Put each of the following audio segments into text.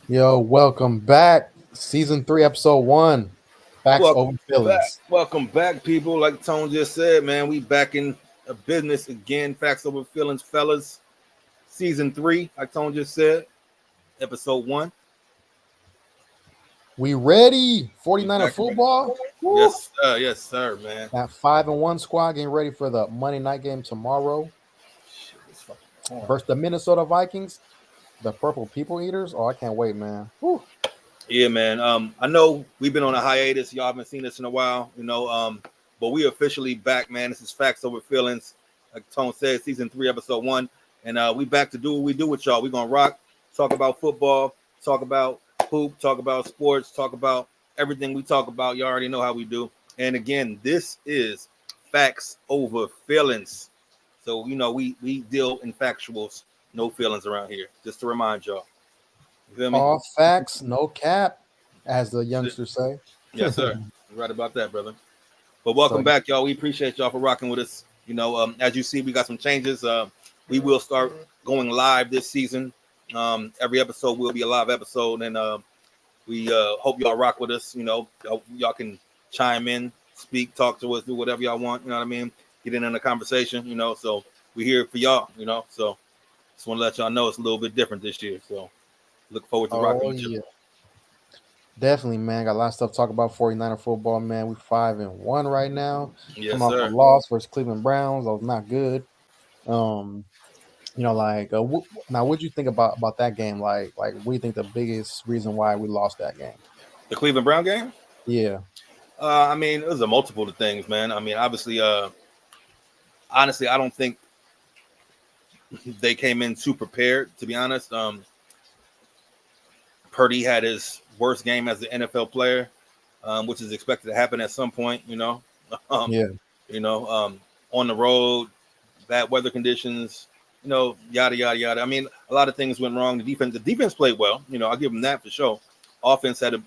Yo, welcome back. Season 3, episode 1. Facts Welcome over back. feelings. Welcome back, people. Like Tone just said, man, we back in a business again. Facts over feelings, fellas. Season 3, like Tone just said, episode 1. We ready. We 49er back and ready. football. Woo. Yes, sir, man. That 5-1 squad getting ready for the Monday night game tomorrow Shit, it's fucking hard. versus the Minnesota Vikings. The Purple People Eaters. Oh, I can't wait, man. Woo. Yeah, man. I know we've been on a hiatus. Y'all haven't seen us in a while, but we officially back, man. This is Facts Over Feelings. Like Tone said, season 3, episode 1. And we back to do what we do with y'all. We're gonna rock, talk about football, talk about hoop, talk about sports, talk about everything we talk about. You already know how we do. And again, this is Facts Over Feelings. So we deal in factuals, no feelings around here. Just to remind y'all. You feel me? All facts, no cap, as the youngsters say. Yes, sir. You're right about that, brother. But So, welcome back, y'all. We appreciate y'all for rocking with us. As you see, we got some changes. We will start going live this season. Every episode will be a live episode, and we hope y'all rock with us. Y'all can chime in, speak, talk to us, do whatever y'all want. You know what I mean? Get in the conversation. So we're here for y'all. So just want to let y'all know it's a little bit different this year. So look forward to rocking oh, with you. yeah. Definitely, man. Got a lot of stuff to talk about 49er football, man. We 5-1 right now. Yes, Coming off a sir. loss versus Cleveland Browns. That was not good. Um, now what do you think about that game? Like, what do you think the biggest reason why we lost that game? The Cleveland Brown game. Yeah, I mean, it was a multiple of things, man. I mean, obviously, honestly, I don't think they came in too prepared. To be honest, Purdy had his worst game as an NFL player, which is expected to happen at some point. Um, yeah, on the road, bad weather conditions. Yada yada yada. I mean, a lot of things went wrong. The defense played well. I'll give them that for sure. Offense had a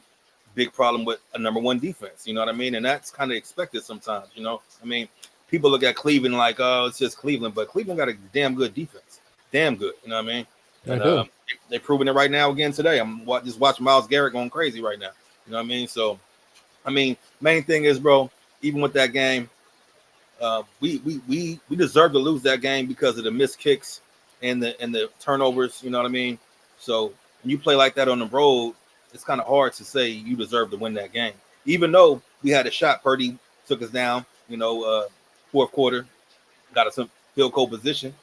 big problem with a number one defense. You know what I mean? And that's kind of expected sometimes. I mean, people look at Cleveland like, oh, it's just Cleveland, but Cleveland got a damn good defense, damn good. You know what I mean? I And do. they're proving it right now again today. I'm just watching Myles Garrett going crazy right now. You know what I mean? So, I mean, main thing is, bro, even with that game, we deserve to lose that game because of the missed kicks and the turnovers. You know what I mean? So when you play like that on the road, it's kind of hard to say you deserve to win that game. Even though we had a shot, Purdy took us down. Fourth quarter, got us in field goal position,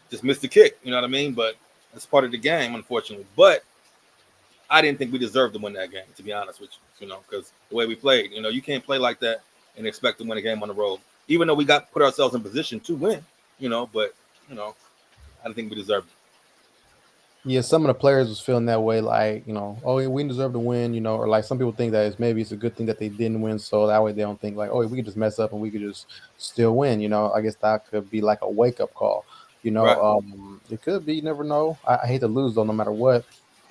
just missed the kick. You know what I mean? But that's part of the game, unfortunately. But I didn't think we deserved to win that game, to be honest with you. Because the way we played, you can't play like that and expect to win a game on the road. Even though we put ourselves in position to win, but I didn't think we deserved it. Yeah, some of the players was feeling that way, like, oh, yeah, we deserve to win, or like some people think that maybe it's a good thing that they didn't win, so that way they don't think like, oh, we could just mess up and we could just still win. I guess that could be like a wake up call. Right. It could be. You never know. I hate to lose though, no matter what.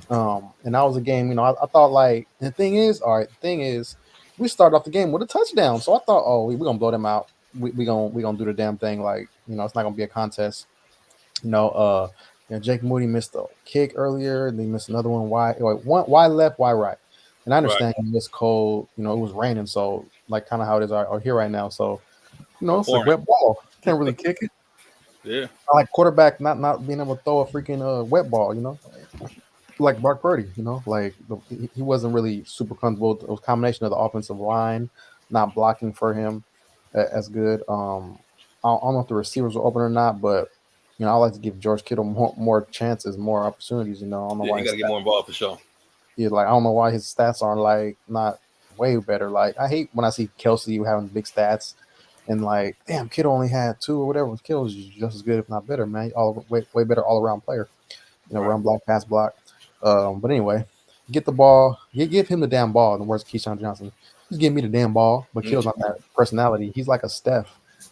And that was a game. I thought like the thing is, all right. The thing is, we started off the game with a touchdown, so I thought, oh, we're gonna blow them out. We gonna do the damn thing. Like, it's not gonna be a contest. You know, uh, Jake Moody missed a kick earlier, and he missed another one. Why left, why right? And I Right. understand it's cold. It was raining, so like kind of how it is out here right now. So it's a Pouring. wet ball. Can't really kick it. Yeah. I like quarterback not being able to throw a freaking wet ball. Like Brock Purdy. Like he wasn't really super comfortable. It was a combination of the offensive line not blocking for him as good. I don't know if the receivers were open or not, but I like to give George Kittle more chances, more opportunities. I don't know Yeah, why he got to get more involved for sure. I don't know why his stats aren't like not way better. Like I hate when I see Kelsey having big stats and like, damn, Kittle only had 2 or whatever. Kittle is just as good, if not better, man. Way better all around player. Right. Run block, pass block. But anyway, get the ball. Give him the damn ball. And where's Keyshawn Johnson? Just give me the damn ball. But Kittle's Mm. not that personality. He's like a Steph.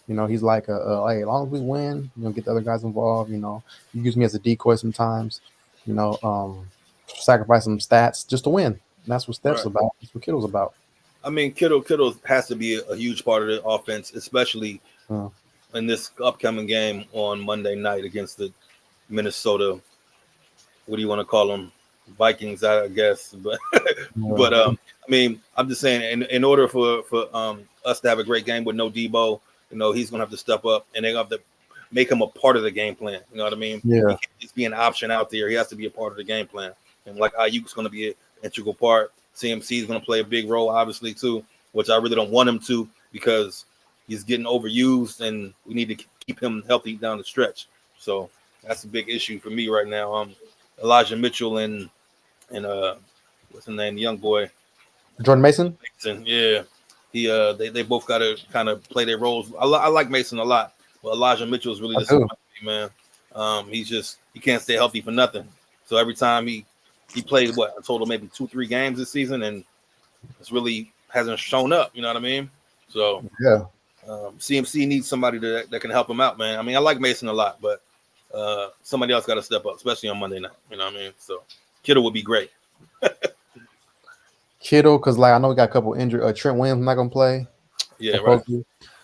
He's like hey, as long as we win, get the other guys involved. You use me as a decoy sometimes. You know, um, Sacrifice some stats just to win. And that's what Steph's Right. about. That's what Kittle's about. I mean, Kittle has to be a huge part of the offense, especially Uh, in this upcoming game on Monday night against the Minnesota. What do you want to call them? Vikings, I guess. But Yeah. but I mean, I'm just saying, in order for us to have a great game with no Debo, he's gonna have to step up, and they're gonna have to make him a part of the game plan. You know what I mean? He Yeah. can't just be an option out there. He has to be a part of the game plan. And like Ayuk's gonna be an integral part. CMC is gonna play a big role, obviously too, which I really don't want him to because he's getting overused, and we need to keep him healthy down the stretch. So that's a big issue for me right now. Elijah Mitchell and what's his name, the young boy, Jordan Mason. Mason. Yeah, they both got to kind of play their roles. I like Mason a lot, but Elijah Mitchell is really I do. disappointing me, man. He can't stay healthy for nothing. So every time he played a total maybe 2-3 games this season, and it's really hasn't shown up. You know what I mean? So Yeah. CMC needs somebody that can help him out, man. I mean, I like Mason a lot, but somebody else got to step up, especially on Monday night. You know what I mean? So Kittle would be great. Kittle, because like I know we got a couple injured. Trent Williams not gonna play. Yeah, right.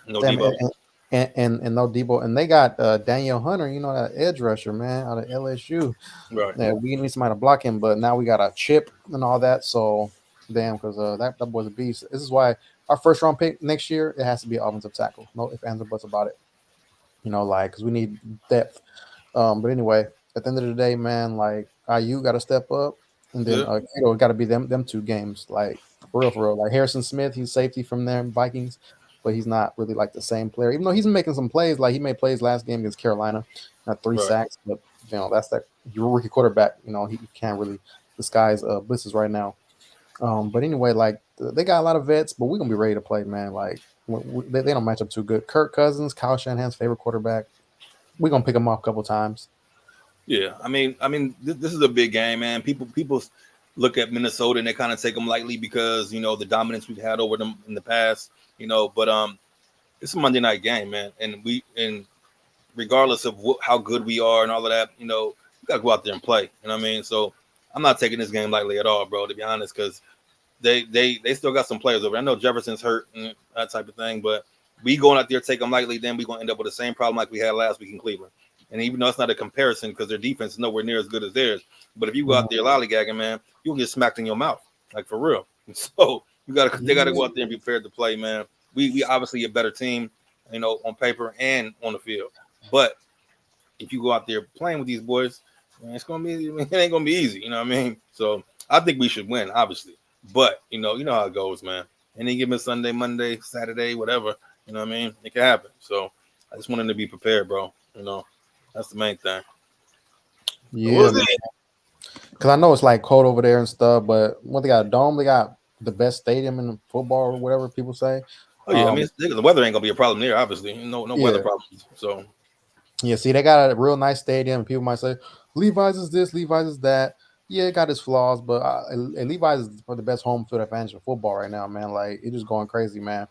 No Damn, Debo. and no Debo, and they got Daniel Hunter, that edge rusher, man, out of LSU. Right. Yeah, we need somebody to block him, but now we got a chip and all that. So damn, because that boy's a beast. This is why our first round pick next year it has to be an offensive tackle. No ifs, ands, or buts about it. Because we need depth. But anyway, at the end of the day, man, like IU got to step up, and then Yeah. got to be them 2 games, like for real. Like Harrison Smith, he's safety from there Vikings, but he's not really like the same player. Even though he's making some plays, like he made plays last game against Carolina, not 3 Right. sacks, but that's that your rookie quarterback. He can't really disguise blitzes right now. But anyway, like they got a lot of vets, but we're gonna be ready to play, man. Like they don't match up too good. Kirk Cousins, Kyle Shanahan's favorite quarterback. We're gonna pick him off a couple times. Yeah. I mean, this is a big game, man. People look at Minnesota and they kind of take them lightly because the dominance we've had over them in the past. But it's a Monday night game, man, and regardless of how good we are and all of that, we got to go out there and play. You know what I mean? So I'm not taking this game lightly at all, bro. To be honest, because they still got some players over. I know Jefferson's hurt and that type of thing, but we going out there take them lightly, then we gonna end up with the same problem like we had last week in Cleveland. And even though it's not a comparison because their defense is nowhere near as good as theirs, but if you go out there lollygagging, man, you'll get smacked in your mouth, like for real. So they gotta go out there and be prepared to play, man. We obviously a better team, on paper and on the field. But if you go out there playing with these boys, man, it ain't gonna be easy. You know what I mean? So I think we should win, obviously. But you know how it goes, man. Any given Sunday, Monday, Saturday, whatever, you know what I mean? It can happen. So I just want them to be prepared, bro. That's the main thing. Yeah, because I know it's like cold over there and stuff, but when they got a dome, they got the best stadium in football or whatever people say. Oh yeah, I mean the weather ain't gonna be a problem there, obviously. No weather problems. So yeah, see, they got a real nice stadium. People might say Levi's is this, Levi's is that. Yeah, it got its flaws, but Levi's is the best home field advantage in football right now, man. Like it's just going crazy, man.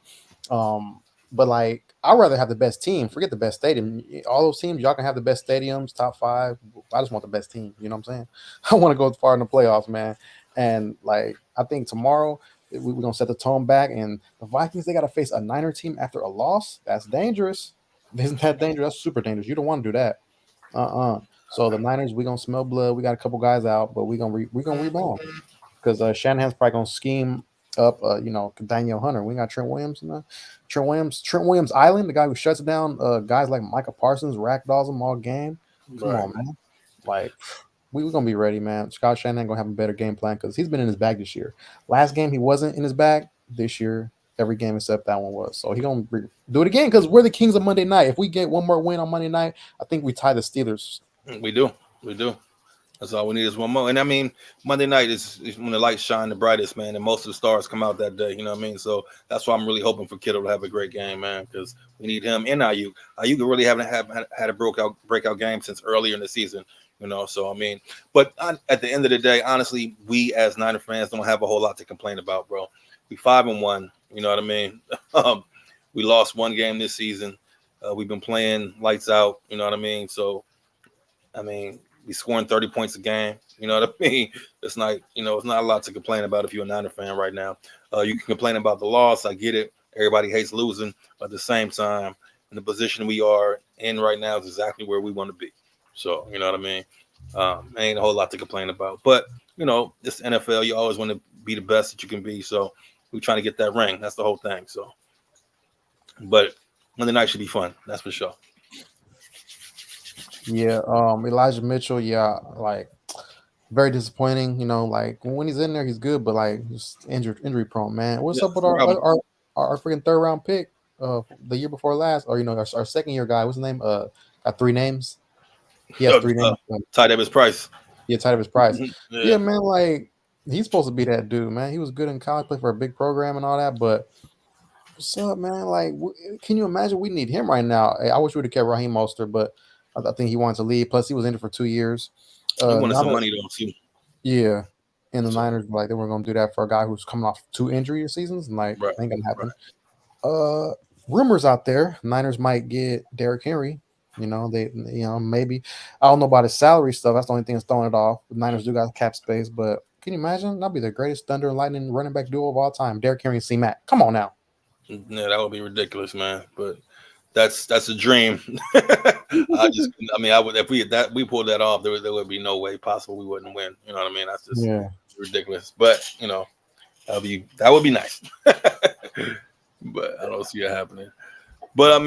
But like I'd rather have the best team. Forget the best stadium. All those teams, y'all can have the best stadiums, top 5. I just want the best team. You know what I'm saying? I want to go far in the playoffs, man. And like I think tomorrow we're gonna set the tone back. And the Vikings, they got to face a Niner team after a loss. That's dangerous. Isn't that dangerous? That's super dangerous. You don't want to do that. So the Niners, we gonna smell blood. We got a couple guys out, but we gonna rebound because Shanahan's probably gonna scheme up, Daniel Hunter. We got Trent Williams, Trent Williams Island, the guy who shuts down guys like Micah Parsons, ragdolls them all game. Come on, man. Like we're gonna be ready, man. Scott Shanahan gonna have a better game plan because he's been in his bag this year. Last game he wasn't in his bag. This year, every game except that one was. So he gonna do it again because we're the kings of Monday night. If we get one more win on Monday night, I think we tie the Steelers. we do. That's all we need is one more. And I mean, Monday night is when the lights shine the brightest, man, and most of the stars come out that day. You know what I mean? So that's why I'm really hoping for Kittle to have a great game, man, because we need him and Ayuk. Ayuk really haven't had a breakout game since earlier in the season. So I mean, but at the end of the day, honestly, we as Niner fans don't have a whole lot to complain about, bro. We 5-1. You know what I mean? We lost one game this season. We've been playing lights out. You know what I mean? So, I mean, we scoring 30 points a game. You know what I mean? It's not, it's not a lot to complain about if you're a Niner fan right now. You can complain about the loss. I get it. Everybody hates losing. But at the same time, in the position we are in right now is exactly where we want to be. So, you know what I mean? Ain't a whole lot to complain about. But it's NFL. You always want to be the best that you can be. So we're trying to get that ring. That's the whole thing. So, but Monday night should be fun. That's for sure. Yeah, Elijah Mitchell, yeah, like very disappointing. Like when he's in there, he's good, but like just injury prone, man. What's Yeah, up with no problem. our freaking third round pick, the year before last, or our second year guy? What's his name? Got three names. He has three names. Ty Davis Price. Yeah, tight of his price. Yeah, Yeah, man, like he's supposed to be that dude, man. He was good in college, played for a big program and all that, but what's up, man? Like, can you imagine? We need him right now. Hey, I wish we would have kept Raheem Mostert, but I think he wanted to leave. Plus, he was in it for 2 years. he wanted Now some that money though too. yeah, and the So Niners like they weren't going to do that for a guy who's coming off 2 injury seasons, and like right, ain't gonna happen. right. Uh, Rumors out there, Niners might get Derrick Henry. Maybe I don't know about his salary stuff. That's the only thing that's throwing it off. The Niners do got cap space, but can you imagine? That'd be the greatest thunder and lightning running back duo of all time. Derrick Henry and C Mac. Come on now. Yeah, that would be ridiculous, man. But that's a dream. I would if we pulled that off, there would be no way possible we wouldn't win. You know what I mean? That's just Yeah. ridiculous. But that would be nice. But I don't see it happening. But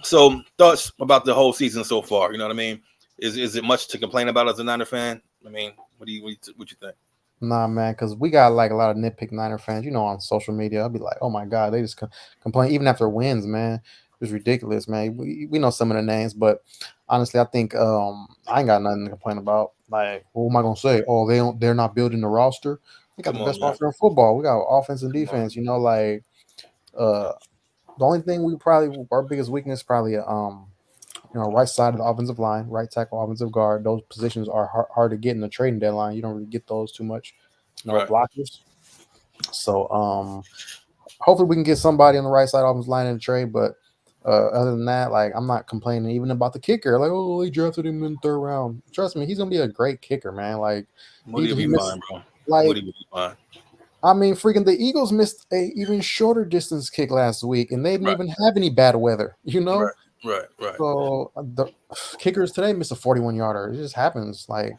so thoughts about the whole season so far? You know what I mean? Is it much to complain about as a Niner fan? I mean, what you think? Nah, man, because we got like a lot of nitpick Niner fans, on social media. I'll be like, oh my God, they just complain even after wins, man. It's ridiculous, man. We know some of the names, but honestly, I think I ain't got nothing to complain about. Like, what am I gonna say? Oh, they're not building the roster. We got Come the on, best man. roster in football. We got offense and Come on. defense, like uh the only thing we probably our biggest weakness probably right side of the offensive line, right tackle, offensive guard. Those positions are hard to get in the trading deadline. You don't really get those too much, Right. blockers. So hopefully we can get somebody on the right side offensive line in the trade. But other than that, like I'm not complaining even about the kicker. Like, oh, they drafted him in the third round. Trust me, he's gonna be a great kicker, man. Like Moody will he be missed fine, bro. like Moody will be fine. I mean, freaking the Eagles missed a even shorter distance kick last week, and they didn't Right. even have any bad weather, Right. Right. Right. So the kickers today missed a 41 yarder. It just happens. Like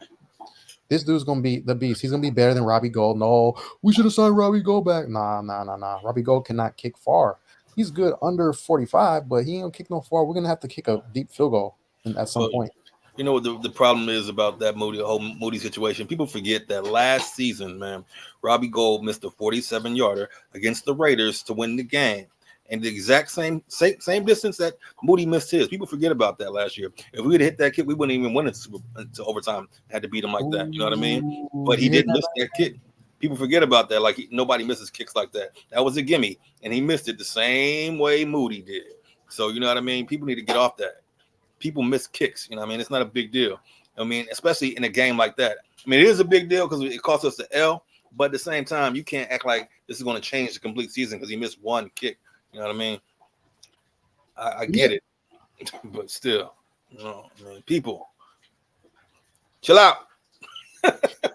this dude's gonna be the beast. He's gonna be better than Robbie Gold. No, we should have signed Robbie Gold back. Nah, nah, nah, nah. Robbie Gold cannot kick far. He's good under 45, but he ain't gonna kick no far. We're gonna have to kick a deep field goal at some Well, point. you know what the problem is about that the whole Moody situation? People forget that last season, man, Robbie Gold missed a 47 yarder against the Raiders to win the game. And the exact same distance that Moody missed his. People forget about that last year. If we had hit that kick, we wouldn't even win it to overtime. Had to beat him like that. You know what I mean? Ooh, But he you hear didn't that? miss that kick. People forget about that. Like nobody misses kicks like that. That was a gimme, and he missed it the same way Moody did. So you know what I mean? People need to get off that. People miss kicks. You know what I mean? It's not a big deal. I mean, especially in a game like that. I mean, it is a big deal because it cost us the L. But at the same time, you can't act like this is going to change the complete season because he missed one kick. You know what I mean? I Yeah. get it, but still, man, people, chill out.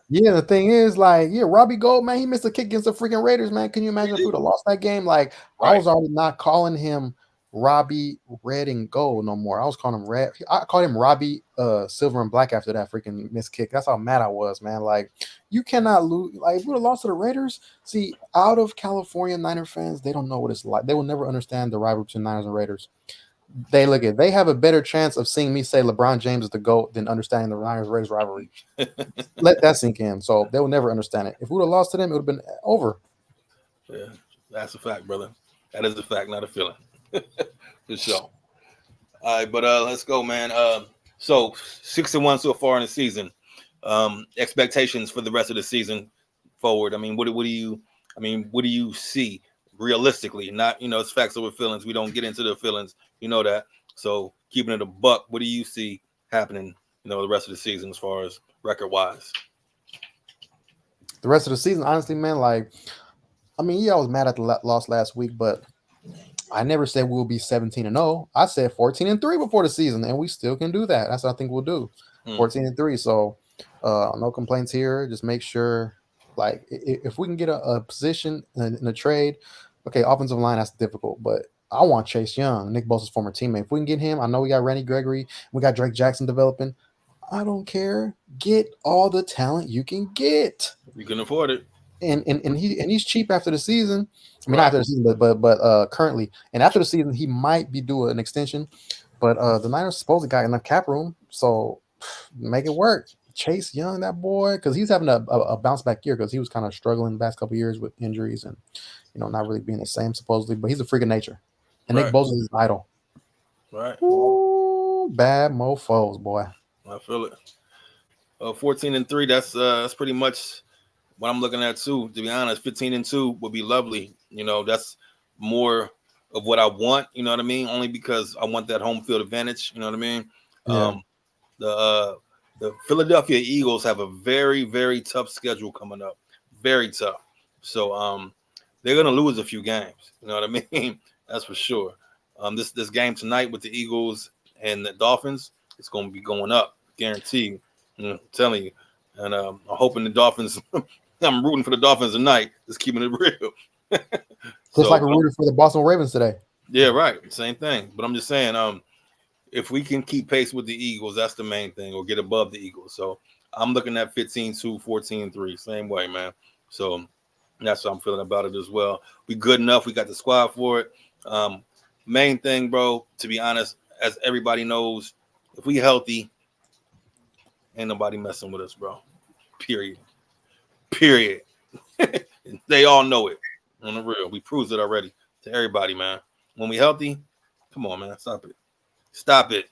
Yeah, the thing is, like, yeah, Robbie Gold, man, he missed a kick against the freaking Raiders, man. Can you imagine if we would have lost that game? Like, I Right. was already not calling him Robbie Red and Gold no more. I was calling him Red. I called him Robbie Silver and Black after that freaking missed kick. That's how mad I was, man. Like, you cannot lose. Like, if we would have lost to the Raiders, see, out of California Niner fans, they don't know what it's like. They will never understand the rivalry between Niners and Raiders. They have a better chance of seeing me say LeBron James is the GOAT than understanding the Niners Raiders rivalry. Let that sink in. So they will never understand it. If we would have lost to them, it would have been over. Yeah, that's a fact, brother. That is a fact, not a feeling. For sure. All right, but let's go, man. So 6-1 so far in the season. Expectations for the rest of the season forward. I mean, what do you see realistically? Not, it's facts over feelings. We don't get into the feelings, you know that. So keeping it a buck, what do you see happening, the rest of the season as far as record wise? The rest of the season, honestly, man, like, I mean, yeah, I was mad at the loss last week, but I never said we'll be 17-0. I said 14-3 before the season, and we still can do that. That's what I think we'll do. 14-3. So no complaints here. Just make sure, like, if we can get a position in a trade, okay, offensive line, that's difficult, but I want Chase Young, Nick Bosa's former teammate. If we can get him, I know we got Randy Gregory, we got Drake Jackson developing. I don't care. Get all the talent you can get. You can afford it. He's cheap after the season. I mean, not Right. after the season, but currently, and after the season, he might be due an extension. But the Niners supposedly got enough cap room, so make it work. Chase Young, that boy, because he's having a bounce back year because he was kind of struggling the past couple years with injuries and not really being the same supposedly. But he's a freak of nature, and Nick Right. Bosa is his idol. Right. Ooh, bad mofo's, boy. I feel it. 14-3. That's pretty much what I'm looking at too. To be honest, 15-2 would be lovely. That's more of what I want. You know what I mean? Only because I want that home field advantage. You know what I mean? Yeah, The Philadelphia Eagles have a very, very tough schedule coming up. Very tough. So they're gonna lose a few games. You know what I mean? That's for sure. This game tonight with the Eagles and the Dolphins, it's gonna be going up, guaranteed. I'm telling you. And I'm hoping the Dolphins. I'm rooting for the Dolphins tonight. Just keeping it real. just So like we rooted for the Boston Ravens today. yeah, right. Same thing. But I'm just saying, if we can keep pace with the Eagles, that's the main thing, or get above the Eagles. So I'm looking at 15-2, 14-3, same way, man. So that's what I'm feeling about it as well. We good enough. We got the squad for it. Main thing, bro, to be honest, as everybody knows, if we healthy, ain't nobody messing with us, bro. Period. Period. They all know it. On the real. We proved it already to everybody, man. When we healthy, come on, man. Stop it. Stop it.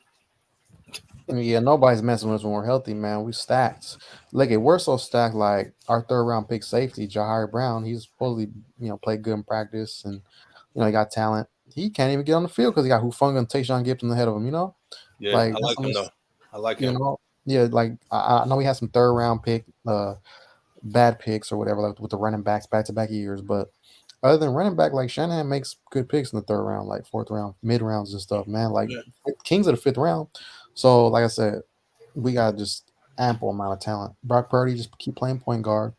Yeah, nobody's messing with us when we're healthy, man. We stacked. Look, we're so stacked. Like our third round pick safety, Jahir Brown. He's supposedly played good in practice, and he got talent. He can't even get on the field because he got Hufunga and Tayshaun Gibson ahead of him. Yeah, Like I that's like him almost though. I like him. yeah. Like I know he has some third round pick, bad picks or whatever, like with the running backs back to back years, but. Other than running back, like Shanahan makes good picks in the third round, like fourth round, mid rounds and stuff, man. Like Yeah, Kings of the fifth round. So, like I said, we got just ample amount of talent. Brock Purdy just keep playing point guard.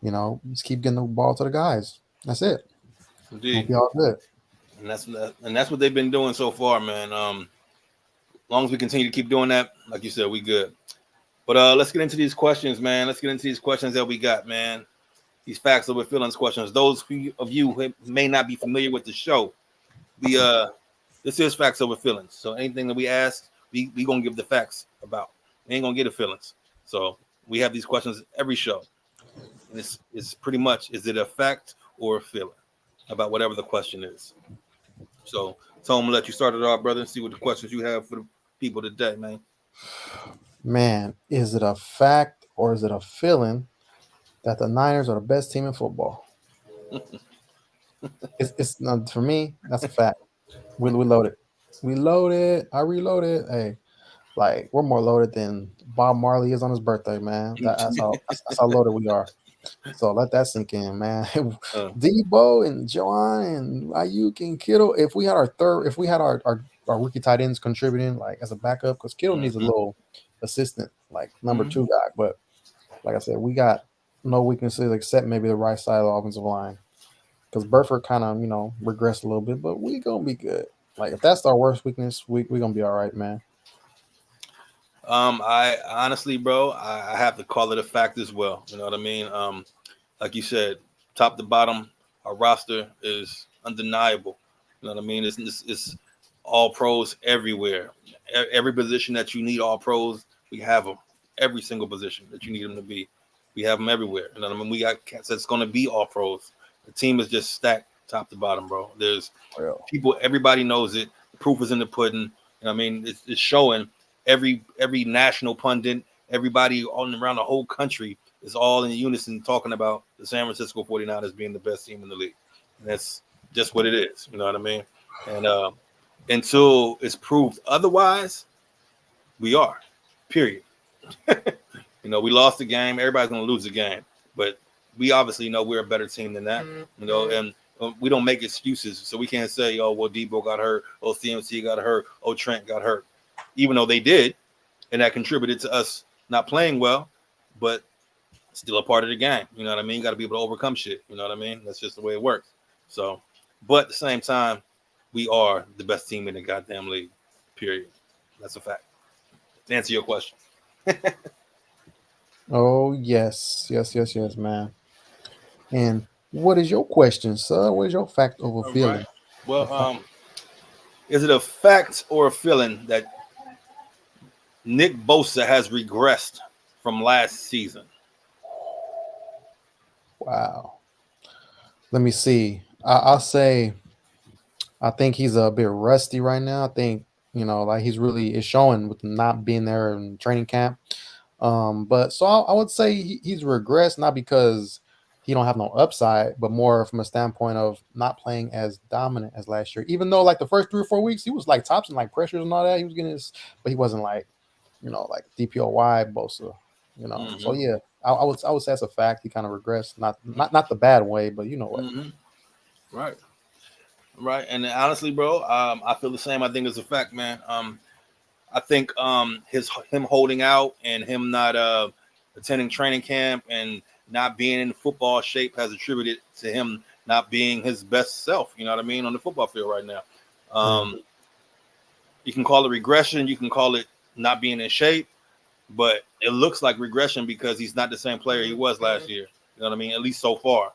Just keep getting the ball to the guys. That's it. We'll indeed. be all good. And that's what they've been doing so far, man. As long as we continue to keep doing that, like you said, we good. But let's get into these questions, man. Let's get into these questions that we got, man. These facts over feelings questions. Those of you who may not be familiar with the show, we this is facts over feelings. So anything that we ask, we gonna give the facts about. We ain't gonna get the feelings. So we have these questions every show. And it's pretty much, is it a fact or a feeling about whatever the question is. So Tom, I'm gonna let you start it off, brother, and see what the questions you have for the people today, man. Man, is it a fact or is it a feeling that the Niners are the best team in football? It's not for me. That's a fact. We loaded. We loaded. I reloaded. Hey, like we're more loaded than Bob Marley is on his birthday, man. That's how loaded we are. So let that sink in, man. uh, Debo and Joan and Ayuk and Kittle. If we had our rookie tight ends contributing like as a backup, because Kittle needs a mhm, little assistant, like number mhm. two guy. But like I said, we got no weaknesses except maybe the right side of the offensive line. Because Burford kind of regressed a little bit, but we gonna be good. Like if that's our worst weakness, we gonna be all right, man. I honestly, bro, I have to call it a fact as well. You know what I mean? Like you said, top to bottom, our roster is undeniable. You know what I mean? It's all pros everywhere. Every position that you need all pros, we have them. Every single position that you need them to be, we have them everywhere. You know what I mean? We got cats that's going to be all pros. The team is just stacked top to bottom, bro. There's Real. people, everybody knows it. The proof is in the pudding. You know what I mean? It's showing. Every national pundit, everybody on around the whole country is all in unison talking about the San Francisco 49ers being the best team in the league. And that's just what it is. You know what I mean? And until it's proved otherwise, we are. Period. We lost the game. Everybody's going to lose the game. But we obviously know we're a better team than that. And we don't make excuses. So we can't say, oh, well, Debo got hurt. Oh, CMC got hurt. Oh, Trent got hurt. Even though they did. And that contributed to us not playing well. But still a part of the game. You know what I mean? You got to be able to overcome shit. You know what I mean? That's just the way it works. So, but at the same time, we are the best team in the goddamn league. Period. That's a fact. To answer your question. Oh yes, yes, yes, yes, man. And what is your question, sir? What is your fact over All right. feeling? A Well, fact. is it a fact or a feeling that Nick Bosa has regressed from last season? Wow. Let me see. I'll say I think he's a bit rusty right now. I think like he's really is showing with not being there in training camp. But so I would say he's regressed not because he don't have no upside, but more from a standpoint of not playing as dominant as last year. Even though like the first 3 or 4 weeks he was like tops and like pressures and all that, he was getting his, but he wasn't like like DPOY Bosa. So Mm-hmm. yeah, I would say that's a fact. He kind of regressed, not the bad way, but you know what. Mm-hmm. Right. Right. And honestly, bro, I feel the same. I think it's a fact, man. I think him holding out and him not attending training camp and not being in football shape has attributed to him not being his best self. You know what I mean on the football field right now. Yeah. Um, you can call it regression. You can call it not being in shape, but it looks like regression because he's not the same player he was last year. You know what I mean? At least so far.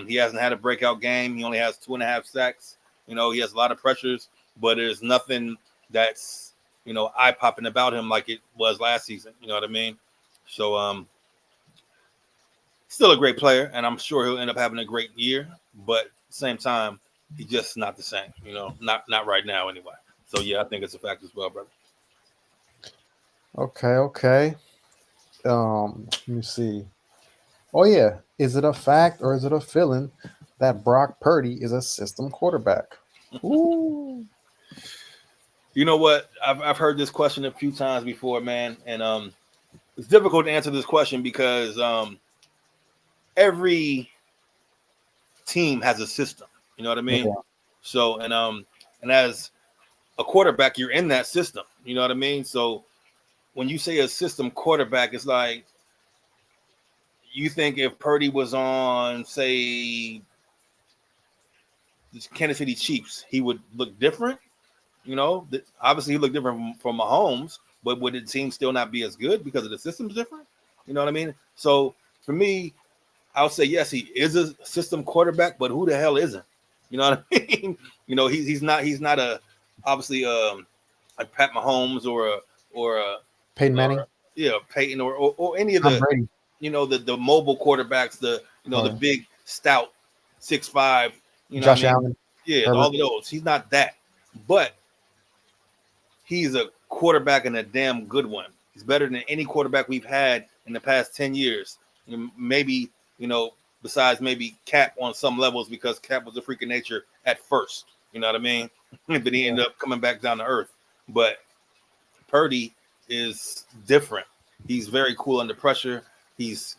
He hasn't had a breakout game. He only has 2.5 sacks. He has a lot of pressures, but there's nothing that's eye popping about him like it was last season. You know what I mean? So still a great player, and I'm sure he'll end up having a great year. But at the same time, he's just not the same. Not right now anyway. So yeah, I think it's a fact as well, brother. Okay, okay. Let me see. Oh yeah, is it a fact or is it a feeling that Brock Purdy is a system quarterback? Ooh. You know what? I've heard this question a few times before, man, and it's difficult to answer this question because every team has a system. You know what I mean? Yeah. So and as a quarterback, you're in that system. You know what I mean? So when you say a system quarterback, it's like you think if Purdy was on, say, the Kansas City Chiefs, he would look different. Obviously he looked different from Mahomes, but would the team still not be as good because of the system's different? You know what I mean? So for me, I would say yes, he is a system quarterback, but who the hell isn't? You know what I mean? He's not a obviously like Pat Mahomes or a Peyton or Manning, yeah Peyton or any of Tom the Brady, the mobile quarterbacks, the or big stout 6'5", what I Josh mean? Allen, Yeah, all Herbert. of those. He's not that, but he's a quarterback and a damn good one. He's better than any quarterback we've had in the past 10 years. Maybe, besides maybe Cap on some levels because Cap was a freak of nature at first. You know what I mean? But he Yeah. ended up coming back down to earth. But Purdy is different. He's very cool under pressure. He's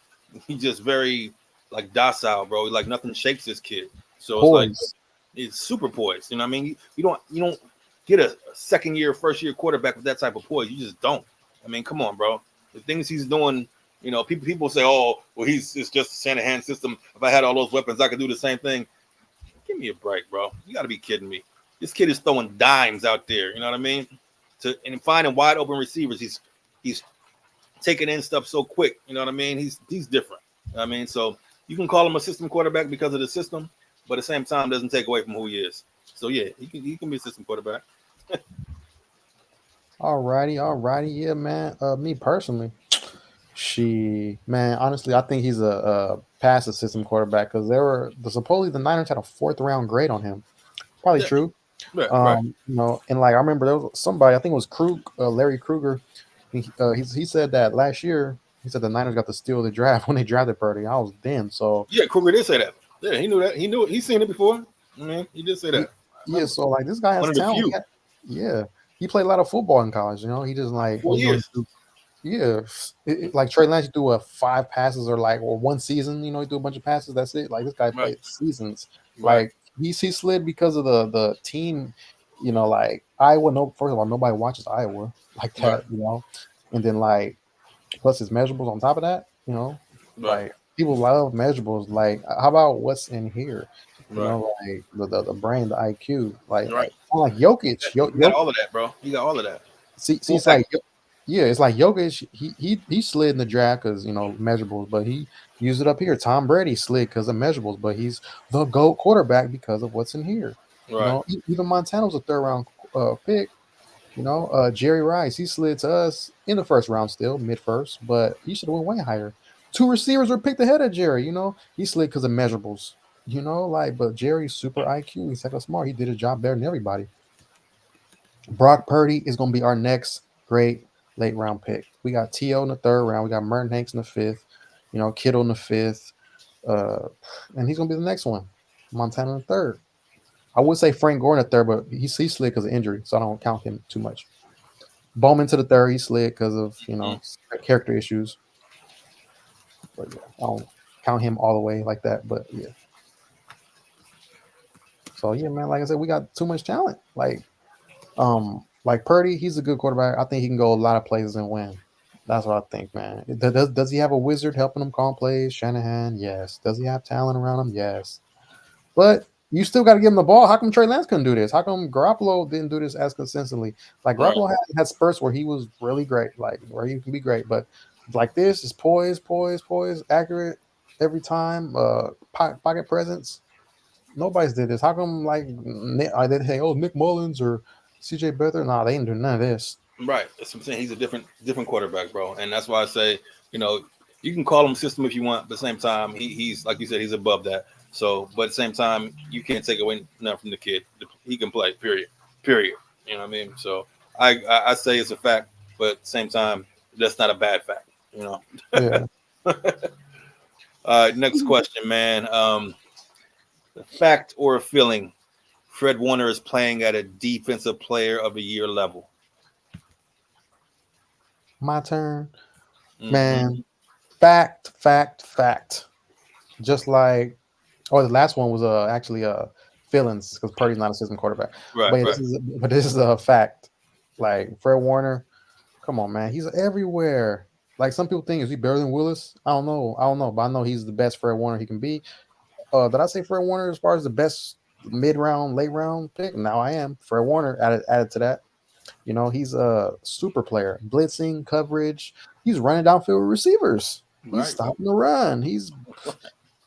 just very like docile, bro. Like nothing shakes this kid. So it's like Poise. it's super poised. You know what I mean? You don't get a second year, first year quarterback with that type of poise. You just don't. I mean, come on, bro. The things he's doing, people say, oh, well, it's just a Shanahan system. If I had all those weapons, I could do the same thing. Give me a break, bro. You got to be kidding me. This kid is throwing dimes out there. You know what I mean? And finding wide open receivers. He's taking in stuff so quick. You know what I mean? He's different. You know what I mean? So you can call him a system quarterback because of the system, but at the same time doesn't take away from who he is. So yeah, he can be a system quarterback. Alrighty, alrighty. Yeah, man. Me personally, man. Honestly, I think he's a passive system quarterback because supposedly the Niners had a fourth round grade on him. Probably Yeah, true. right. And like I remember there was somebody, I think it was Larry Kruger. He said that last year. He said the Niners got to steal the draft when they drafted Purdy. I was damn. So Yeah, Kruger did say that. Yeah, he knew that. He knew it. He's seen it before. I mean, he did say Ye- that. I yeah, remember. so like this guy One has of the talent. few. Yeah, he played a lot of football in college. He just like Four years. yeah, like Trey Lance, you do a 5 passes or one season. He do a bunch of passes. That's it. Like this guy Right. played seasons. Right. Like he slid because of the team. Like Iowa. No, first of all, nobody watches Iowa like Right. that. And then like plus his measurables on top of that. Right. Like people love measurables. Like how about what's in here? Right. Like the brain, the IQ. Like Right. like Jokic. You got all of that, bro. You got all of that. See, Full it's like package. Yeah, it's like Jokic. He slid in the draft because measurables, but he used it up here. Tom Brady slid because of measurables, but he's the GOAT quarterback because of what's in here. Right. Even Montana was a third round pick. Jerry Rice, he slid to us in the first round, still mid first, but he should have went way higher. Two receivers were picked ahead of Jerry. He slid because of measurables. But Jerry's super IQ. He's like a smart. He did his job better than everybody. Brock Purdy is going to be our next great late round pick. We got T.O. in the third round. We got Merton Hanks in the fifth. Kittle in the fifth. Uh, and he's going to be the next one. Montana in the third. I would say Frank Gore in the third, but he slid because of injury, so I don't count him too much. Bowman to the third, he slid because of character issues. But yeah, I don't count him all the way like that. But yeah. So yeah, man, like I said, we got too much talent. Like Purdy, he's a good quarterback. I think he can go a lot of places and win. That's what I think, man. Does he have a wizard helping him call plays? Shanahan, yes. Does he have talent around him? Yes. But you still got to give him the ball. How come Trey Lance couldn't do this? How come Garoppolo didn't do this as consistently? Like Right. Garoppolo had spurts where he was really great, like where he can be great. But like this is poised, accurate every time. Pocket presence. Nobody's did this. How come I did say, oh, Nick Mullins or CJ Beathard? Nah, they didn't do none of this. Right. That's what I'm saying. He's a different quarterback, bro. And that's why I say, you can call him system if you want, but at the same time, he's like you said, he's above that. So, but at the same time, you can't take away nothing from the kid. He can play. Period. You know what I mean? So I say it's a fact, but at the same time, that's not a bad fact. Yeah. Next question, man. The fact or a feeling Fred Warner is playing at a defensive player of the year level? My turn. Mm-hmm. Man, fact. Just like, the last one was actually feelings because Purdy's not a system quarterback. Right, But right. this is a fact. Like Fred Warner, come on, man, he's everywhere. Like some people think, is he better than Willis? I don't know, but I know he's the best Fred Warner he can be. Did I say Fred Warner as far as the best mid round, late round pick? Now I am. Fred Warner added to that. He's a super player, blitzing coverage. He's running downfield with receivers. He's Right. stopping the run. He's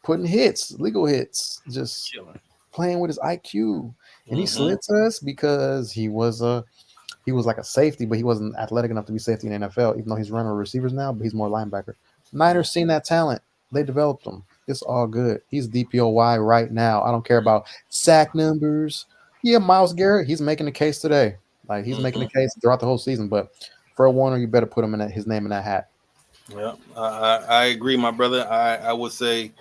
putting hits, legal hits, just Chilling. playing with his IQ. And he Mm-hmm. slid to us because he was like a safety, but he wasn't athletic enough to be safety in the NFL, even though he's running with receivers now, but he's more linebacker. Niners seen that talent. They developed him. It's all good. He's DPOY right now. I don't care about sack numbers. Yeah, Myles Garrett, he's making the case today. Like he's making the Mm-hmm. case throughout the whole season. But Fred Warner, you better put him in his name in that hat. Yeah, I agree, my brother. I would say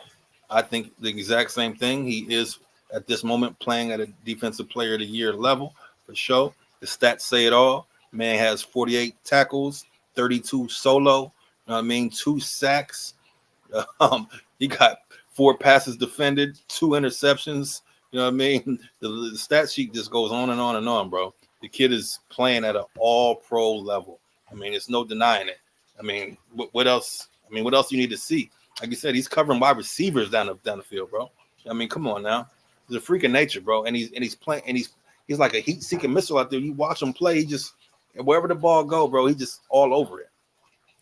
I think the exact same thing. He is at this moment playing at a defensive player of the year level for sure. The stats say it all. Man has 48 tackles, 32 solo. You know what I mean? 2 sacks. He got 4 passes defended, 2 interceptions. You know what I mean? The stat sheet just goes on and on and on, bro. The kid is playing at an all-pro level. I mean, it's no denying it. I mean, what else? I mean, what else do you need to see? Like you said, he's covering wide receivers down the field, bro. I mean, come on now. He's a freak of nature, bro. And he's playing, and he's like a heat-seeking missile out there. You watch him play, he just wherever the ball go, bro, he just all over it.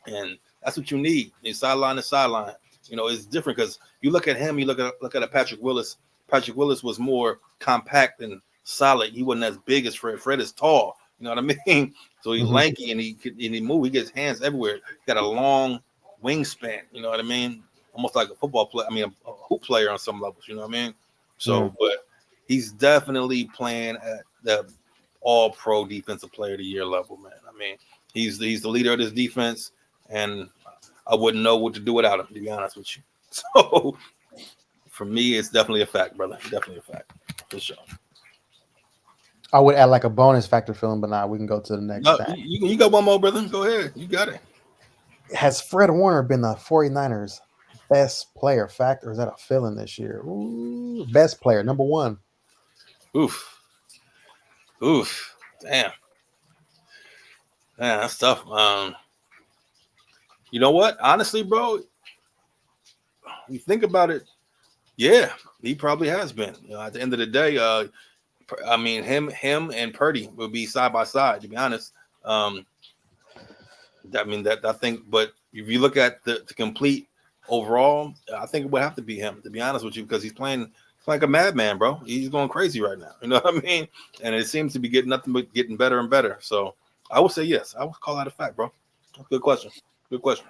And that's what you need. Sideline to sideline. It's different because you look at him, you look at a Patrick Willis. Patrick Willis was more compact and solid. He wasn't as big as Fred. Fred is tall. You know what I mean? So he's lanky and he move. He gets hands everywhere. He got a long wingspan. You know what I mean? Almost like a football player. I mean, a hoop player on some levels. You know what I mean? So, but he's definitely playing at the all-pro defensive player of the year level, man. I mean, he's the leader of this defense, and I wouldn't know what to do without him, to be honest with you. So, for me, it's definitely a fact, brother. Definitely a fact, for sure. I would add like a bonus factor feeling, but now we can go to the next No, fact. you got one more, brother. Go ahead. You got it. Has Fred Warner been the 49ers best player fact, or is that a feeling this year? Ooh, best player, number one. Oof. Damn. Man, that's tough. You know what? Honestly, bro, you think about it. Yeah, he probably has been. At the end of the day, I mean, him and Purdy would be side by side. To be honest, I mean that I think, but if you look at the complete overall, I think it would have to be him, to be honest with you, because he's playing like a madman, bro. He's going crazy right now. You know what I mean? And it seems to be getting nothing but getting better and better. So I would say yes. I would call that a fact, bro. Good question. Good question.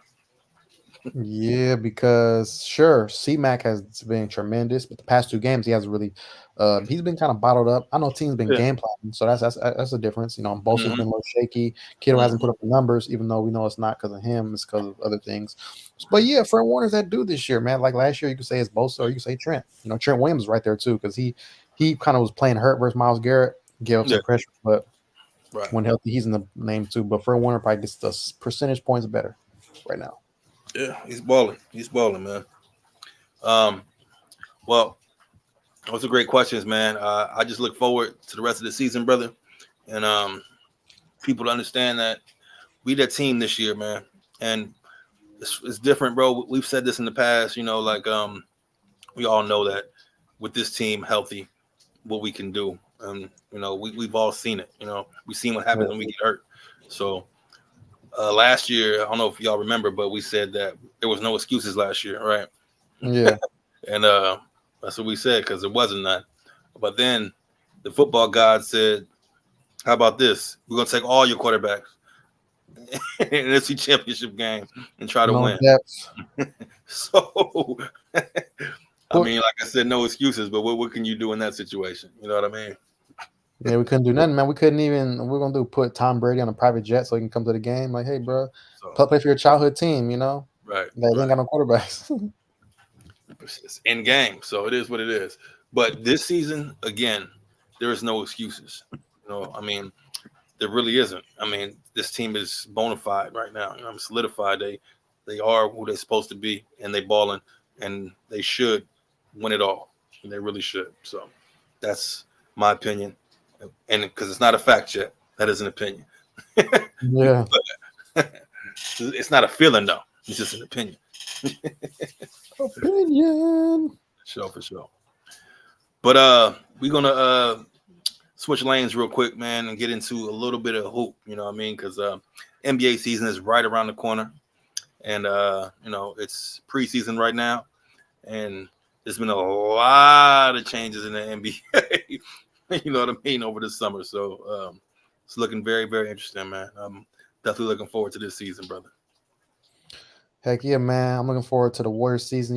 Yeah, because sure, C-Mac has been tremendous, but the past two games he hasn't really. He's been kind of bottled up. I know teams been Yeah. game planning, so that's a difference. Bosa's Mm-hmm. been a little shaky. Kittle hasn't Mm-hmm. put up the numbers, even though we know it's not because of him, it's because of other things. But yeah, Fred Warner's that dude this year, man. Like last year, you could say it's Bosa or you could say Trent. Trent Williams is right there too because he kind of was playing hurt versus Myles Garrett, gave up Yeah. some pressure, but Right. when healthy, he's in the name too. But Fred Warner probably gets the percentage points better right now. Yeah. He's balling. He's balling, man. Um. Well, those are great questions, man. I just look forward to the rest of the season, brother, and people to understand that we that team this year, man, and it's different, bro. We've said this in the past, like we all know that with this team healthy, what we can do, and we've all seen it. We've seen what Yeah. happens when we get hurt. So last year, I don't know if y'all remember, but we said that there was no excuses last year, right? Yeah. And that's what we said because there wasn't none. But then the football god said, "How about this? We're gonna take all your quarterbacks in an NFC Championship game and try to No win." depth. So, I But mean, like I said, no excuses. But what can you do in that situation? You know what I mean? yeah, we couldn't do nothing, man. We couldn't even. We're gonna do put Tom Brady on a private jet so he can come to the game. Like, hey, bro, So, play for your childhood team. right, Like, they ain't right. got no quarterbacks. It's in game, so it is what it is. But this season, again, there is no excuses. I mean, there really isn't. I mean, this team is bona fide right now. I'm solidified. They are who they're supposed to be, and they balling, and they should win it all. And they really should. So that's my opinion, and because it's not a fact yet, that is an opinion. Yeah, It's not a feeling though. It's just an opinion. opinion. For sure. But we're gonna switch lanes real quick, man, and get into a little bit of hoop. You know what I mean? Because NBA season is right around the corner, and it's preseason right now, and there's been a lot of changes in the NBA. You know what I mean, over the summer. So it's looking very, very interesting, man. I'm definitely looking forward to this season, brother. Heck yeah, man. I'm looking forward to the Warriors season.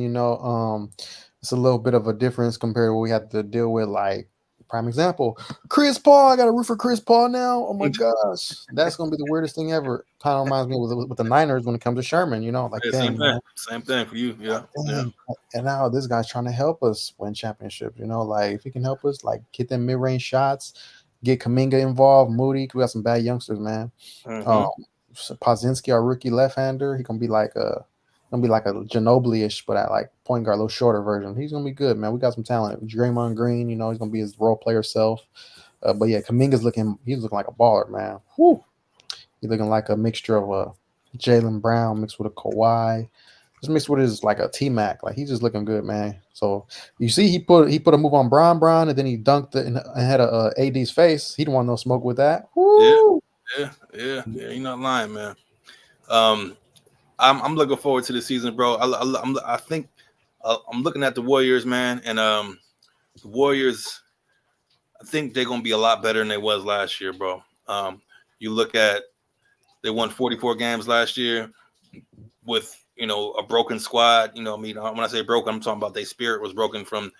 It's a little bit of a difference compared to what we had to deal with. Like, prime example, Chris Paul. I got to root for Chris Paul now. Oh my gosh, that's gonna be the weirdest thing ever. Kind of reminds me with the Niners when it comes to Sherman. Like, Yeah, dang, man. same thing for you. Yeah, Like, yeah, dang. And now this guy's trying to help us win championships. Like if he can help us, like get them mid-range shots, get Kaminga involved, Moody. We got some bad youngsters, man. mm-hmm. Um, Pazinski, our rookie left-hander, he gonna be like a Ginobili-ish, but at like point guard, a little shorter version. He's gonna be good, man. We got some talent. Draymond Green, he's gonna be his role player self. But yeah, he's looking like a baller, man. Whew. He's looking like a mixture of a Jaylen Brown mixed with a Kawhi. Just mixed with his like a T Mac, like he's just looking good, man. So you see, he put a move on Brown, and then he dunked it and had a AD's face. He didn't want no smoke with that. Yeah, Woo! yeah. You're not lying, man. Um, I'm looking forward to the season, bro. I think I'm looking at the Warriors, man, and the Warriors. I think they're gonna be a lot better than they was last year, bro. You look at they won 44 games last year with a broken squad. I mean, when I say broken, I'm talking about their spirit was broken from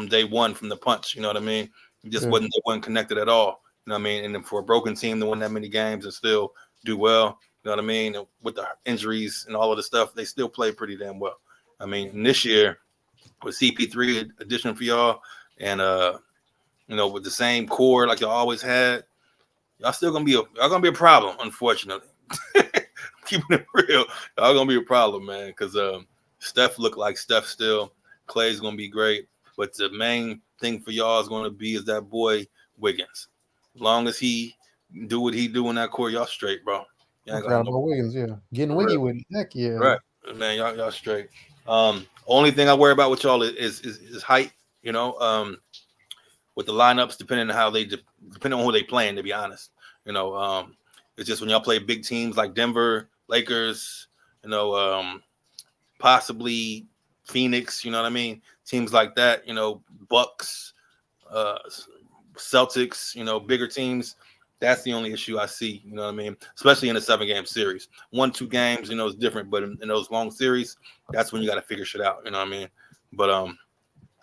day one, from the punch. You know what I mean? It just Yeah. wasn't connected at all. You know what I mean? And then for a broken team to win that many games and still do well, you know what I mean? And with the injuries and all of the stuff, they still play pretty damn well. I mean, and this year with CP3 addition for y'all, and with the same core like y'all always had, y'all gonna be a problem, unfortunately. Keeping it real, y'all gonna be a problem, man. Because Steph look like Steph still. Clay's gonna be great, but the main thing for y'all is gonna be is that boy Wiggins. As long as he do what he do in that court, y'all straight, bro. Y'all I ain't gonna forgot have no about Wiggins, yeah. Getting for wiggy real. with it. Heck yeah. Right, man. Y'all straight. Only thing I worry about with y'all is height. With the lineups, depending on who they playing. To be honest, It's just when y'all play big teams like Denver, Lakers, you know, possibly Phoenix, you know what I mean? Teams like that, you know, Bucks, uh, Celtics, you know, bigger teams. That's the only issue I see, you know what I mean? Especially in a 7-game series. 1-2 games, you know, is different, but in those long series, that's when you got to figure shit out, you know what I mean? But I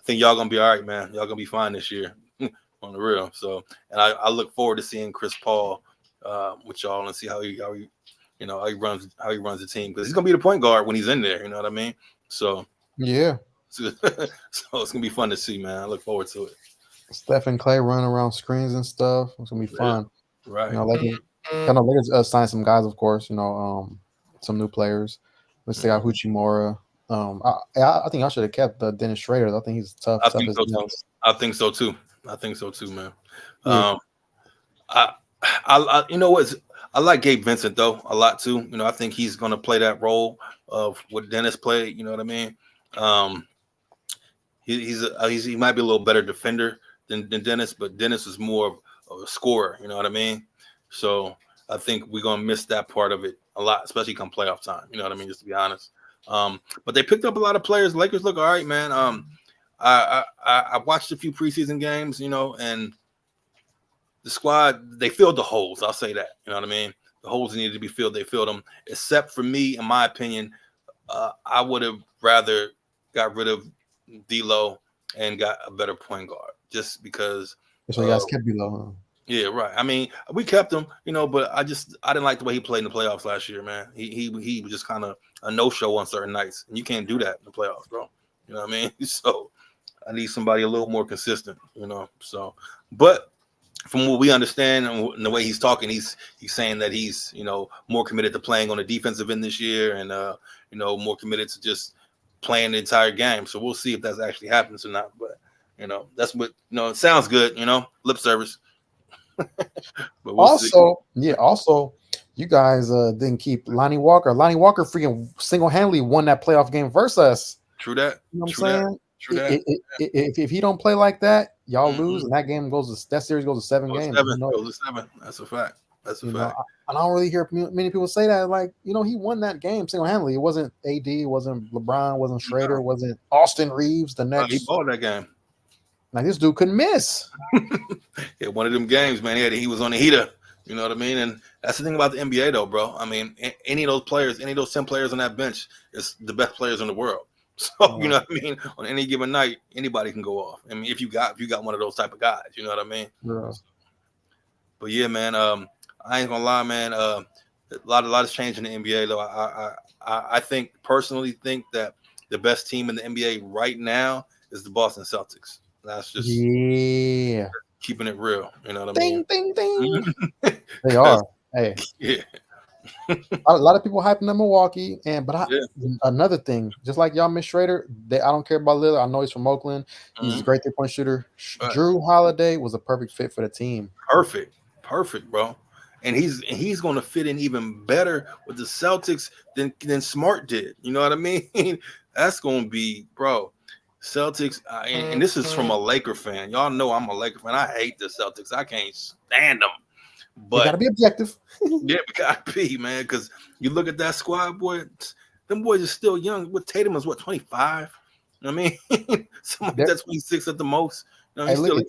think y'all gonna be all right, man. Y'all gonna be fine this year on the real. So, and I look forward to seeing Chris Paul with y'all and see how he you know, how he runs the team, because he's gonna be the point guard when he's in there. You know what I mean? So Yeah. so it's gonna be fun to see, man. I look forward to it. Steph and Clay running around screens and stuff. It's gonna be fun. Right. You know, like kind of Lakers sign some guys, of course. You know, some new players. Let's take out Huchimura. I think I should have kept Dennis Schrader. I think he's tough. I tough think as so too. nails. I think so too. I think so too, man. Yeah. I you know what? I like Gabe Vincent though a lot too. You know, I think he's gonna play that role of what Dennis played. You know what I mean? He might be a little better defender than Dennis, but Dennis is more of a scorer. You know what I mean? So I think we're gonna miss that part of it a lot, especially come playoff time. You know what I mean? Just to be honest. But they picked up a lot of players. Lakers look all right, man. I watched a few preseason games, you know, and the squad, they filled the holes. I'll say that. You know what I mean? The holes needed to be filled. They filled them. Except for me, in my opinion, I would have rather got rid of D'Lo and got a better point guard, just because. That's why you guys kept D'Lo. Huh? Yeah, right. I mean, we kept him, you know, but I didn't like the way he played in the playoffs last year, man. He was just kind of a no-show on certain nights, and you can't do that in the playoffs, bro. You know what I mean? So I need somebody a little more consistent, you know. So, but from what we understand and the way he's talking, he's saying that he's, you know, more committed to playing on the defensive end this year, and you know, more committed to just playing the entire game. So we'll see if that actually happens or not. But you know, that's what, you know, it sounds good, you know, lip service. But we'll also, see. also, you guys didn't keep Lonnie Walker. Lonnie Walker freaking single-handedly won that playoff game versus us. True that. You know what True I'm that. saying? True that. If he don't play like that, y'all lose, and that series goes to 7 games. Seven. You know? Goes to 7. That's a fact. That's a fact. Know, I don't really hear many people say that. Like, you know, he won that game single-handedly. It wasn't AD, it wasn't LeBron, it wasn't Schrader, it wasn't Austin Reeves. The next, he balled that game. Like, this dude couldn't miss. Yeah, one of them games, man. He was on the heater. You know what I mean? And that's the thing about the NBA, though, bro. I mean, any of those players, any of those 10 players on that bench is the best players in the world. So you know what I mean? On any given night, anybody can go off. I mean, if you got one of those type of guys, you know what I mean? Yeah. But yeah, man. I ain't gonna lie, man. A lot has changed in the NBA, though. I personally think that the best team in the NBA right now is the Boston Celtics. That's just keeping it real. You know what I mean? Ding, ding, ding. They are. Hey. Yeah. A lot of people hyping up Milwaukee, another thing, just like y'all miss Schrader, I don't care about Lillard. I know he's from Oakland. He's a great 3-point shooter. Right. Drew Holiday was a perfect fit for the team. Perfect, bro. And he's going to fit in even better with the Celtics than Smart did. You know what I mean? That's going to be, bro. Celtics, and this is from a Laker fan. Y'all know I'm a Laker fan. I hate the Celtics. I can't stand them. But you gotta be objective. Yeah, we gotta be, man. Because you look at that squad, boy. Them boys are still young. What Tatum is 25? You know what I mean? Somebody that's 26 at the most. You know,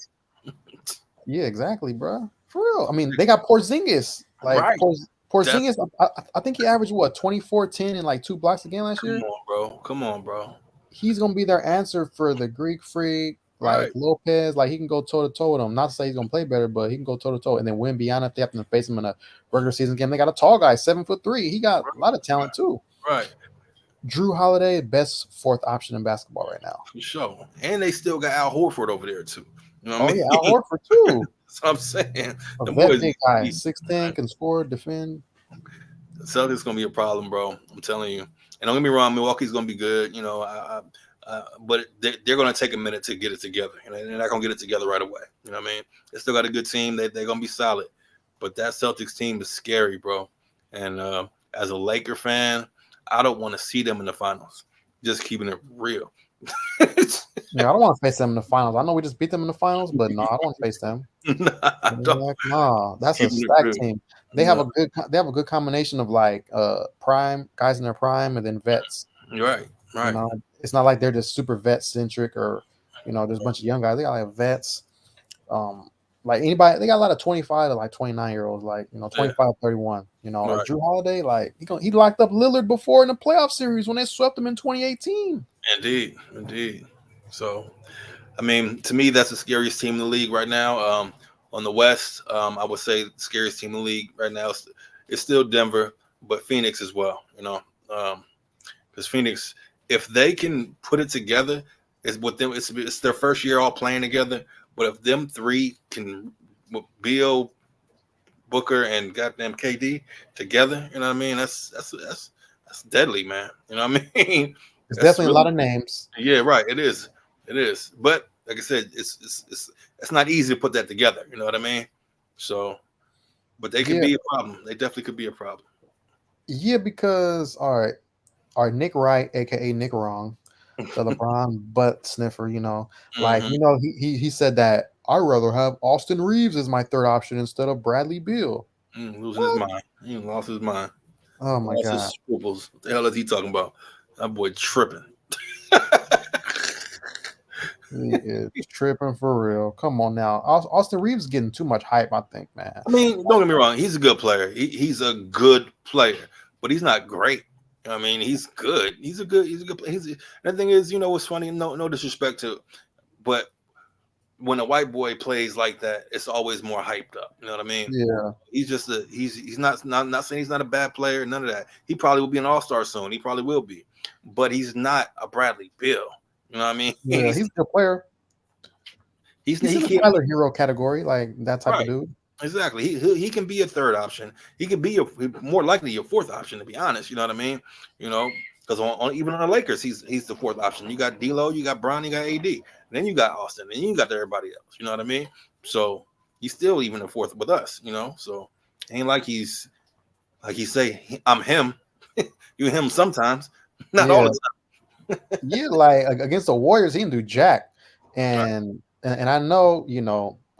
yeah, exactly, bro. For real. I mean, they got Porzingis. Like right. Porzingis, I think he averaged 24, 10, and like 2 blocks a game last year. Come on, bro. He's gonna be their answer for the Greek freak, like Lopez. Like, he can go toe to toe with him. Not to say he's gonna play better, but he can go toe to toe. And then Wembanyama, if they have to face him in a regular season game, they got a tall guy, 7'3". He got a lot of talent too. Right. Drew Holiday, best 4th option in basketball right now. For sure. And they still got Al Horford over there too. You know what I mean? Yeah, Al Horford too. That's what I'm saying. A vet big guy, 6'10", can score, defend. The Celtics gonna be a problem, bro. I'm telling you. And don't get me wrong, Milwaukee's gonna be good. You know, but they're gonna take a minute to get it together. You know, they're not gonna get it together right away. You know what I mean? They still got a good team. They're gonna be solid. But that Celtics team is scary, bro. And as a Laker fan, I don't want to see them in the finals. Just keeping it real. Yeah, I don't want to face them in the finals. I know we just beat them in the finals, but no, I don't want to face them. Don't Like, nah, that's a keeping it stack real. team. No, They have a good combination of like prime guys in their prime and then vets. you're right, You right. know, it's not like they're just super vet centric or there's a bunch of young guys. They got like vets. Um, like anybody, they got a lot of 25 to like 29-year-olds, like Yeah, 25, 31. Like right. Drew Holiday, like he locked up Lillard before in the playoff series when they swept him in 2018. Indeed, indeed. So, I mean, to me, that's the scariest team in the league right now. On the West, I would say the scariest team in the league right now is still Denver, but Phoenix as well. Because Phoenix, if they can put it together, it's with them. It's their first year all playing together. But if them three can, with Bill, Booker, and goddamn KD together, you know what I mean? That's deadly, man. You know what I mean? It's That's definitely a lot really of names. yeah, right. It is. It is. But like I said, it's not easy to put that together. You know what I mean? So, but they could Yeah, be a problem. They definitely could be a problem. yeah, because all right, Nick Wright, aka Nick Wrong, the LeBron butt sniffer, like Hmm. he said that I'd rather have Austin Reeves as my third option instead of Bradley Beal. Losing his What? mind. He lost his mind. Oh my Lost his god. scruples. What the hell is he talking about? That boy tripping. He is tripping for real. Come on now. Austin Reeves is getting too much hype, I think, man. I mean, don't get me wrong. He's a good player. He's a good player, but he's not great. I mean, he's good. He's a good. He's a good player. And the thing is, what's funny? No disrespect to, but when a white boy plays like that, it's always more hyped up. You know what I mean? Yeah. He's just he's not saying he's not a bad player. None of that. He probably will be an all-star soon. He probably will be, but he's not a Bradley Bill. You know what I mean? Yeah, he's a good player. He's He in the can't. Tyler Hero category, like that type of Right. dude. Exactly. He can be a third option. He could be more likely your fourth option, to be honest. You know what I mean? Because even on the Lakers, he's the fourth option. You got D'Lo, you got Brown, you got AD, and then you got Austin, and you got everybody else. You know what I mean? So he's still even a fourth with us. So ain't like he's like he say I'm him. You him sometimes, not all Yeah. the Yeah, like against the Warriors, he can do jack. time. And I know,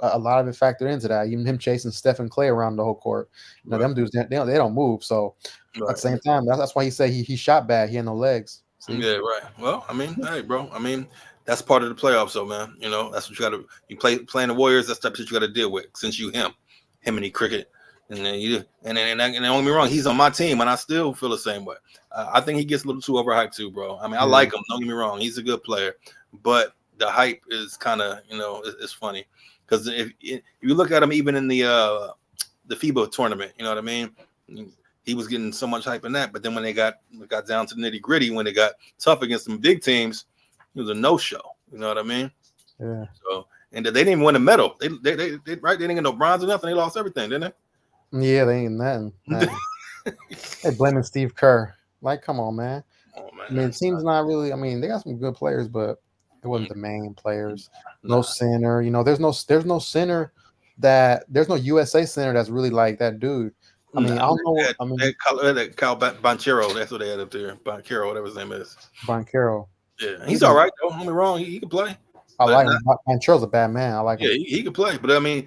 a lot of it factored into that. Even him chasing Stephen Clay around the whole court. Right. Them dudes they don't move. So at the Right. same time, that's why he said he shot bad. He had no legs. See? Yeah, right. Well, I mean, hey, bro. I mean, that's part of the playoffs, though, man. That's what you got to. You playing the Warriors. That's the type of shit you got to deal with. Since him and he cricket, and then and don't get me wrong, he's on my team, and I still feel the same way. I think he gets a little too overhyped too, bro. I mean, I Yeah. like him. Don't get me wrong, he's a good player, but the hype is kind of it's funny because if you look at him even in the FIBA tournament, you know what I mean. He was getting so much hype in that, but then when they got down to the nitty gritty, when they got tough against some big teams, he was a no show. You know what I mean? Yeah. So, and they didn't even win a medal. They right? They didn't get no bronze or nothing. They lost everything, didn't Yeah, they ain't nothing. they? Nothing. They blaming Steve Kerr. Like, come on, man. Oh I mean, man, the team's not really. I mean, they got some good players, but it wasn't the main players. No nah. center. There's no center there's no USA center that's really like that dude. I Nah. mean, I don't know. I They mean, had Cal Banchero. That's what they had up there. Banchero, whatever his name is. Boncaro. Yeah, He he's all just, right though. Don't get me wrong. He can play, I but like not. him. Banchero's a bad man. I like Yeah, him. he can play, but I mean,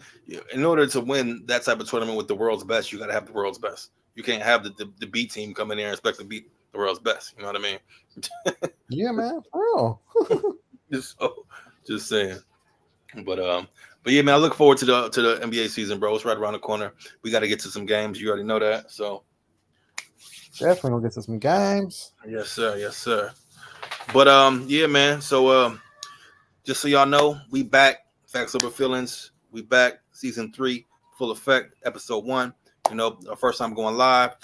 in order to win that type of tournament with the world's best, you got to have the world's best. You can't have the B team come in there and expect to beat the world's best. You know what I mean? Yeah, man, for real. Just saying. But yeah, man, I look forward to the NBA season, bro. It's right around the corner. We got to get to some games. You already know that. So Definitely gonna get to some games. yes, sir, yes, sir. But yeah, man. So just so y'all know, we back. Facts over feelings. We back. Season 3, full effect. Episode 1. Our first time going live.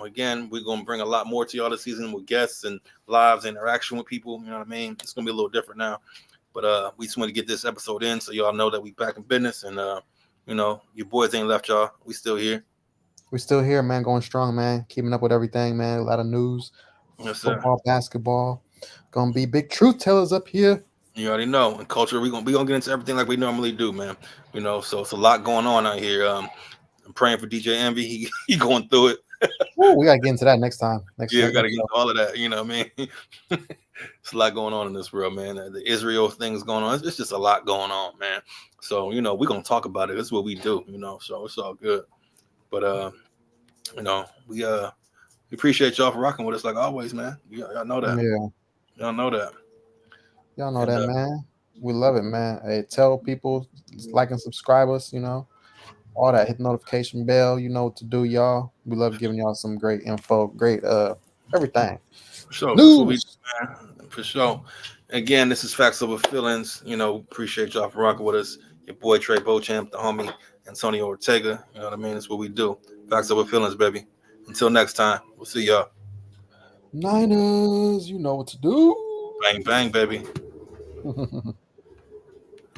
Again, we're gonna bring a lot more to y'all this season with guests and lives, interaction with people. You know what I mean? It's gonna be a little different now. But we just want to get this episode in so y'all know that we back in business. And your boys ain't left y'all. We still here. We're still here, man, going strong, man. Keeping up with everything, man. A lot of news, Yes, sir. football, basketball. Gonna be big truth tellers up here. You already know. And culture, we gonna get into everything like we normally do, man. So it's a lot going on out here. I'm praying for DJ Envy. He going through it. Ooh, we gotta get into that next time. Next, Yeah, we next gotta get episode. into all of that. You know what I mean? It's a lot going on in this world, man. The Israel things going on. It's just a lot going on, man. So we're gonna talk about it. That's what we do, So it's all good. But we appreciate y'all for rocking with us like always, man. Y'all know that. Yeah, Y'all know that. y'all know And that, man. We love it, man. Hey, tell people, like and subscribe us. All that. Hit the notification bell. You know what to do, y'all. We love giving y'all some great info, great everything. for sure, that's what we do, News. man. For sure. Again, this is Facts Over Feelings. Appreciate y'all for rocking with us. Your boy Trey Beauchamp, the homie Antonio Ortega. You know what I mean? That's what we do. Facts Over Feelings, baby. Until next time, we'll see y'all. Niners, you know what to do. Bang bang, baby.